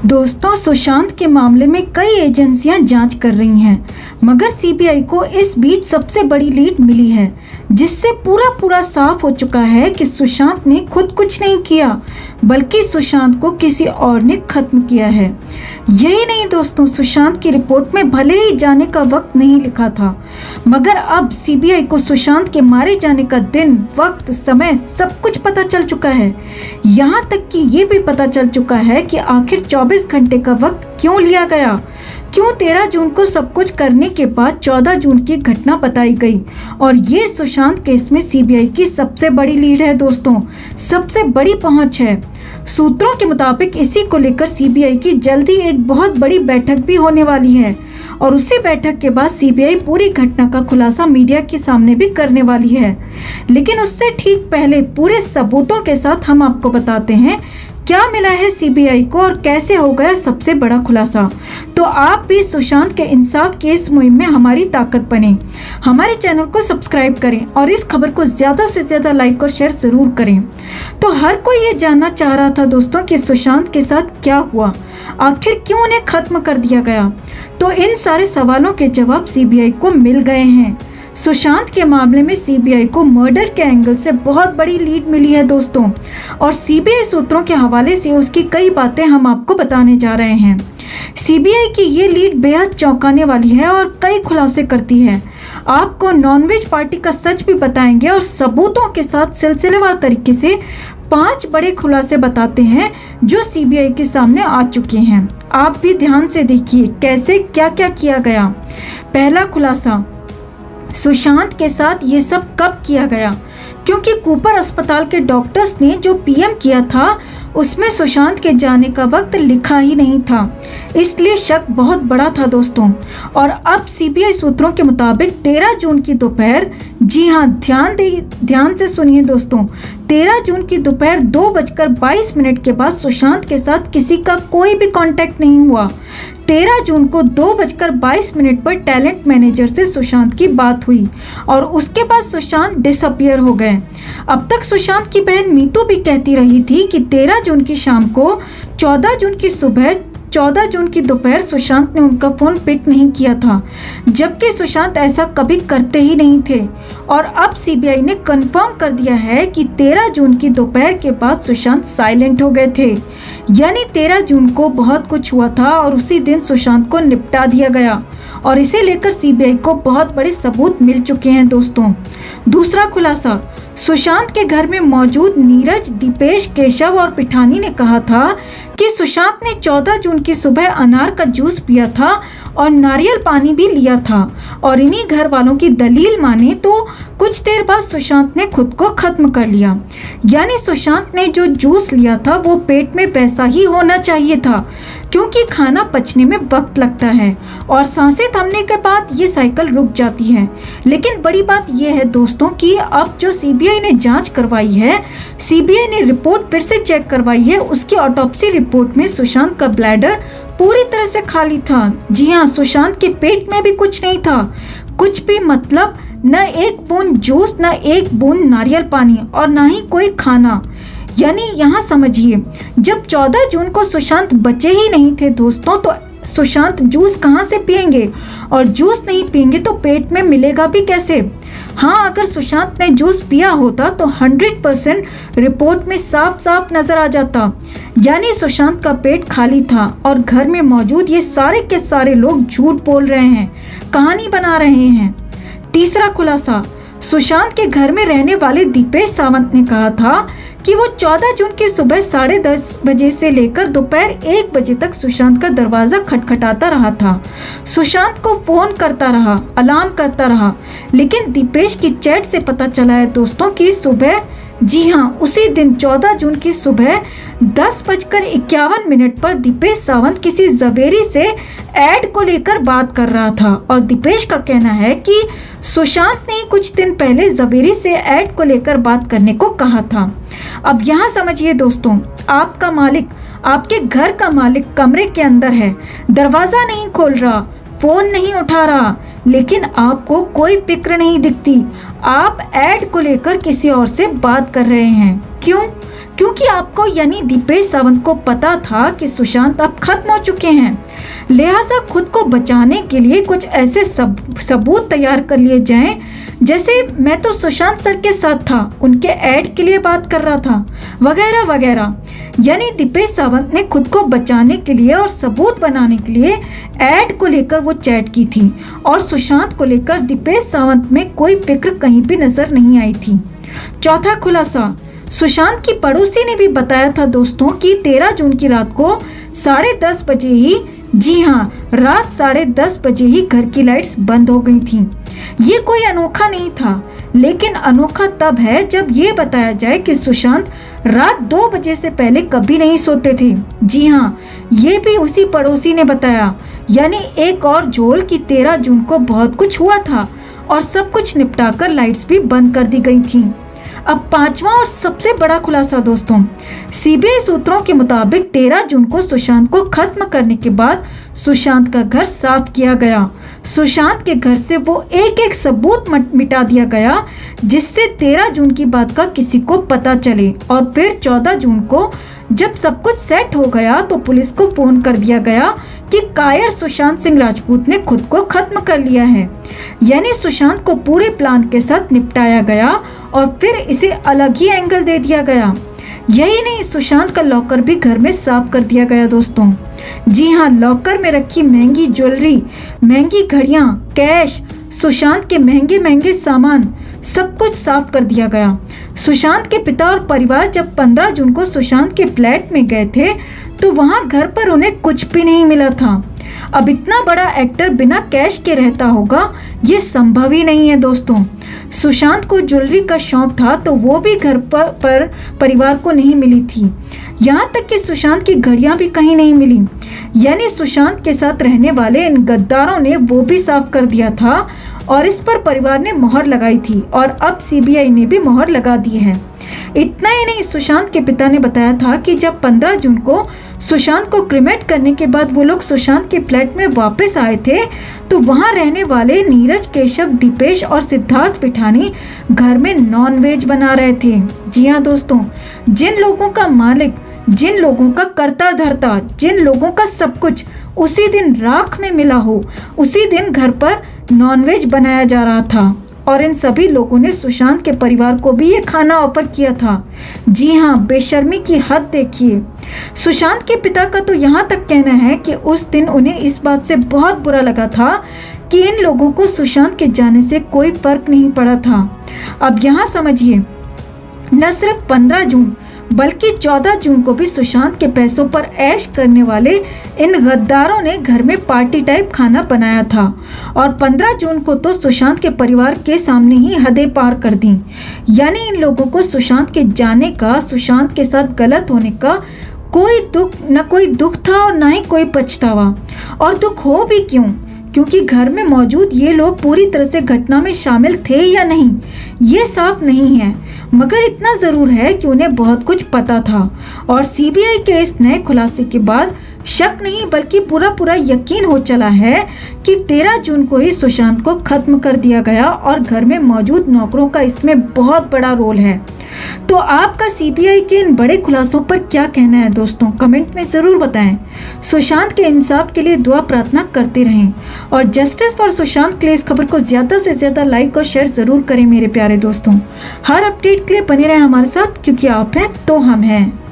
दोस्तों, सुशांत के मामले में कई एजेंसियां जांच कर रही हैं, मगर सीबीआई को इस बीच सबसे बड़ी लीड मिली है, जिससे पूरा साफ हो चुका है कि सुशांत ने खुद कुछ नहीं किया, बल्कि सुशांत को किसी और ने खत्म किया है। यही नहीं दोस्तों, सुशांत की रिपोर्ट में भले ही जाने का वक्त नहीं लिखा था, मगर अब सीबीआई को सुशांत के मारे जाने का दिन, वक्त, समय सब कुछ पता चल चुका है। यहाँ तक कि ये भी पता चल चुका है कि आखिर 24 घंटे का वक्त क्यों लिया गया, क्यों 13 जून को सब कुछ करने के बाद 14 जून की घटना बताई गई। और ये सुशांत केस में सीबीआई की सबसे बड़ी लीड है दोस्तों, सबसे बड़ी पहुंच है। सूत्रों के मुताबिक इसी को लेकर सीबीआई की जल्दी एक बहुत बड़ी बैठक भी होने वाली है, और उसी बैठक के बाद सीबीआई पूरी घटना का खुलासा मीडिया के सामने भी करने वाली है। लेकिन उससे ठीक पहले पूरे सबूतों के साथ हम आपको बताते हैं क्या मिला है सीबीआई को और कैसे हो गया सबसे बड़ा खुलासा। तो आप भी सुशांत के इंसाफ की इस मुहिम में हमारी ताकत बने। हमारे चैनल को सब्सक्राइब करें और इस खबर को ज़्यादा से ज़्यादा लाइक और शेयर ज़रूर करें। तो हर कोई ये जानना चाह रहा था दोस्तों कि सुशांत के साथ क्या हुआ, आखिर क्यों उन्हें खत्म कर दिया गया। तो इन सारे सवालों के जवाब सीबीआई को मिल गए हैं। सुशांत के मामले में सीबीआई को मर्डर के एंगल से बहुत बड़ी लीड मिली है दोस्तों, और सीबीआई सूत्रों के हवाले से उसकी कई बातें हम आपको बताने जा रहे हैं। सीबीआई की ये लीड बेहद चौंकाने वाली है और कई खुलासे करती है। आपको नॉनवेज पार्टी का सच भी बताएंगे और सबूतों के साथ सिलसिलेवार तरीके से 5 बड़े खुलासे बताते हैं जो सीबीआई के सामने आ चुके हैं। आप भी ध्यान से देखिए कैसे क्या क्या किया गया। पहला खुलासा, सुशांत के साथ ये सब कब किया गया, क्योंकि कूपर अस्पताल के डॉक्टर्स ने जो पीएम किया था उसमें सुशांत के जाने का वक्त लिखा ही नहीं था, इसलिए शक बहुत बड़ा था दोस्तों। और अब सीबीआई सूत्रों के मुताबिक 13 जून की दोपहर, जी हाँ ध्यान से सुनिए दोस्तों, 13 जून की दोपहर 2:22 के बाद सुशांत के साथ किसी का कोई भी कांटेक्ट नहीं हुआ। 13 जून को 2:22 पर टैलेंट मैनेजर से सुशांत की बात हुई और उसके बाद सुशांत डिसअपियर हो गए। अब तक सुशांत की बहन मीतू भी कहती रही थी कि 13 जून की शाम को 14 जून की सुबह 14 जून की दोपहर सुशांत ने उनका फ़ोन पिक नहीं किया था, जबकि सुशांत ऐसा कभी करते ही नहीं थे। और अब सीबीआई ने कंफर्म कर दिया है कि 13 जून की दोपहर के बाद सुशांत साइलेंट हो गए थे, यानी 13 जून को बहुत कुछ हुआ था और उसी दिन सुशांत को निपटा दिया गया, और इसे लेकर सीबीआई को बहुत बड़े सबूत मिल चुके हैं दोस्तों। दूसरा खुलासा, सुशांत के घर में मौजूद नीरज, दीपेश, केशव और पिठानी ने कहा था कि सुशांत ने 14 जून की सुबह अनार का जूस पिया था और नारियल पानी भी लिया था, और इन्हीं घर वालों की दलील माने तो कुछ देर बाद सुशांत ने खुद को खत्म कर लिया। यानी सुशांत ने जो जूस लिया था वो पेट में वैसा ही होना चाहिए था, क्योंकि खाना पचने में वक्त लगता है और सांसें थमने के बाद ये साइकिल रुक जाती है। लेकिन बड़ी बात यह है दोस्तों कि अब जो सीबीआई ने जांच करवाई है, सीबीआई ने रिपोर्ट फिर से चेक करवाई है, उसकी ऑटोप्सी रिपोर्ट में सुशांत का ब्लैडर पूरी तरह से खाली था। जी हाँ, सुशांत के पेट में भी कुछ नहीं था, कुछ भी, मतलब न एक बूंद जूस, न एक बूंद नारियल पानी और न ही कोई खाना। यानी यहाँ समझिए, जब 14 जून को सुशांत बचे ही नहीं थे दोस्तों, तो सुशांत जूस कहाँ से पिएंगे, और जूस नहीं पिएंगे तो पेट में मिलेगा भी कैसे। हाँ, अगर सुशांत ने जूस पिया होता तो 100% रिपोर्ट में साफ साफ नजर आ जाता, यानी सुशांत का पेट खाली था और घर में मौजूद ये सारे के सारे लोग झूठ बोल रहे हैं, कहानी बना रहे हैं। तीसरा खुलासा, सुशांत के घर में रहने वाले दीपेश सावंत ने कहा था कि वो 14 जून की सुबह 10:30 बजे से लेकर दोपहर 1 बजे तक सुशांत का दरवाज़ा खटखटाता रहा था, सुशांत को फ़ोन करता रहा, अलार्म करता रहा। लेकिन दीपेश की चैट से पता चला है दोस्तों कि सुबह, जी हाँ, उसी दिन 14 जून की सुबह 10:51 पर दीपेश सावंत किसी जवेरी से ऐड को लेकर बात कर रहा था, और दीपेश का कहना है कि सुशांत ने कुछ दिन पहले जवेरी से ऐड को लेकर बात करने को कहा था। अब यहाँ समझिए दोस्तों, आपका मालिक, आपके घर का मालिक कमरे के अंदर है, दरवाज़ा नहीं खोल रहा, फ़ोन नहीं उठा रहा, लेकिन आपको कोई फिक्र नहीं दिखती। आप ऐड को लेकर किसी और से बात कर रहे हैं। क्यों? क्योंकि आपको यानी दीपेश सावंत को पता था कि सुशांत अब खत्म हो चुके हैं, लिहाजा खुद को बचाने के लिए कुछ ऐसे सबूत तैयार कर लिए जाएं, जैसे मैं तो सुशांत सर के साथ था, उनके ऐड के लिए बात कर रहा था, वगैरह वगैरह। यानी दीपेश सावंत ने खुद को बचाने के लिए और सबूत बनाने के लिए ऐड को लेकर वो चैट की थी और सुशांत को लेकर दीपेश सावंत में कोई फिक्र कहीं भी नजर नहीं आई थी। चौथा खुलासा, सुशांत की पड़ोसी ने भी बताया था दोस्तों कि 13 जून की रात को 10:30 बजे ही, जी हाँ, रात 10:30 बजे ही घर की लाइट्स बंद हो गई थीं। ये कोई अनोखा नहीं था, लेकिन अनोखा तब है जब ये बताया जाए कि सुशांत रात 2 बजे से पहले कभी नहीं सोते थे। जी हाँ, ये भी उसी पड़ोसी ने बताया। यानी एक और झोल की 13 जून को बहुत कुछ हुआ था और सब कुछ निपटाकर लाइट्स भी बंद कर दी गई थीं। अब पांचवा और सबसे बड़ा खुलासा दोस्तों, सीबीआई सूत्रों के मुताबिक 13 जून को सुशांत को खत्म करने के बाद सुशांत का घर साफ किया गया। सुशांत के घर से वो एक एक सबूत मिटा दिया गया, जिससे 13 जून की बात का किसी को पता चले। और फिर 14 जून को जब सब कुछ सेट हो गया तो पुलिस को फोन कर दिया गया कि कायर सुशांत सिंह राजपूत ने खुद को खत्म कर लिया है। यानी सुशांत को पूरे प्लान के साथ निपटाया गया और फिर इसे अलग ही एंगल दे दिया गया। यही नहीं, सुशांत का लॉकर भी घर में साफ कर दिया गया दोस्तों। जी हाँ, लॉकर में रखी महंगी ज्वेलरी, महंगी घड़ियां, कैश, सुशांत के महंगे महंगे सामान, सब कुछ साफ कर दिया गया। सुशांत के पिता और परिवार जब 15 जून को सुशांत के फ्लैट में गए थे तो वहां घर पर उन्हें कुछ भी नहीं मिला था। अब इतना बड़ा एक्टर बिना कैश के रहता होगा, ये संभव ही नहीं है दोस्तों। सुशांत को ज्वेलरी का शौक था तो वो भी घर पर परिवार को नहीं मिली थी। यहाँ तक कि सुशांत की घड़ियां भी कहीं नहीं मिली। यानी सुशांत के साथ रहने वाले इन गद्दारों ने वो भी साफ कर दिया था और इस पर परिवार ने मोहर लगाई थी और अब सीबीआई ने भी मोहर लगा दी है। इतना ही नहीं, सुशांत के पिता ने बताया था कि जब 15 जून को सुशांत को क्रिमेट करने के बाद वो लोग सुशांत के फ्लैट में वापस आए थे तो वहां रहने वाले नीरज, केशव, दीपेश और सिद्धार्थ पिठानी घर में नॉनवेज बना रहे थे। जी हाँ दोस्तों, जिन लोगों का मालिक, जिन लोगों का कर्ता धर्ता, जिन लोगों का सब कुछ उसी दिन राख में मिला हो, उसी दिन घर पर नॉनवेज बनाया जा रहा था और इन सभी लोगों ने सुशांत के परिवार को भी ये खाना ऑफर किया था। जी हाँ, बेशर्मी की हद देखिए। सुशांत के पिता का तो यहाँ तक कहना है कि उस दिन उन्हें इस बात से बहुत बुरा लगा था कि इन लोगों को सुशांत के जाने से कोई फर्क नहीं पड़ा था। अब यहाँ समझिए, न सिर्फ 15 जून बल्कि 14 जून को भी सुशांत के पैसों पर ऐश करने वाले इन गद्दारों ने घर में पार्टी टाइप खाना बनाया था और 15 जून को तो सुशांत के परिवार के सामने ही हदें पार कर दी। यानी इन लोगों को सुशांत के जाने का, सुशांत के साथ गलत होने का कोई दुख था और ना ही कोई पछतावा। और दुख हो भी क्यों, क्योंकि घर में मौजूद ये लोग पूरी तरह से घटना में शामिल थे या नहीं ये साफ नहीं है, मगर इतना जरूर है कि उन्हें बहुत कुछ पता था। और सीबीआई के इस नए खुलासे के बाद शक नहीं बल्कि पूरा यकीन हो चला है कि 13 जून को ही सुशांत को खत्म कर दिया गया और घर में मौजूद नौकरों का इसमें बहुत बड़ा रोल है। तो आपका सीबीआई के इन बड़े खुलासों पर क्या कहना है दोस्तों, कमेंट में जरूर बताएं। सुशांत के इंसाफ के लिए दुआ प्रार्थना करते रहें और जस्टिस फॉर सुशांत के लिए इस खबर को ज्यादा से ज्यादा लाइक और शेयर जरूर करें मेरे प्यारे दोस्तों। हर अपडेट के लिए बने रहें हमारे साथ, क्योंकि आप हैं तो हम हैं।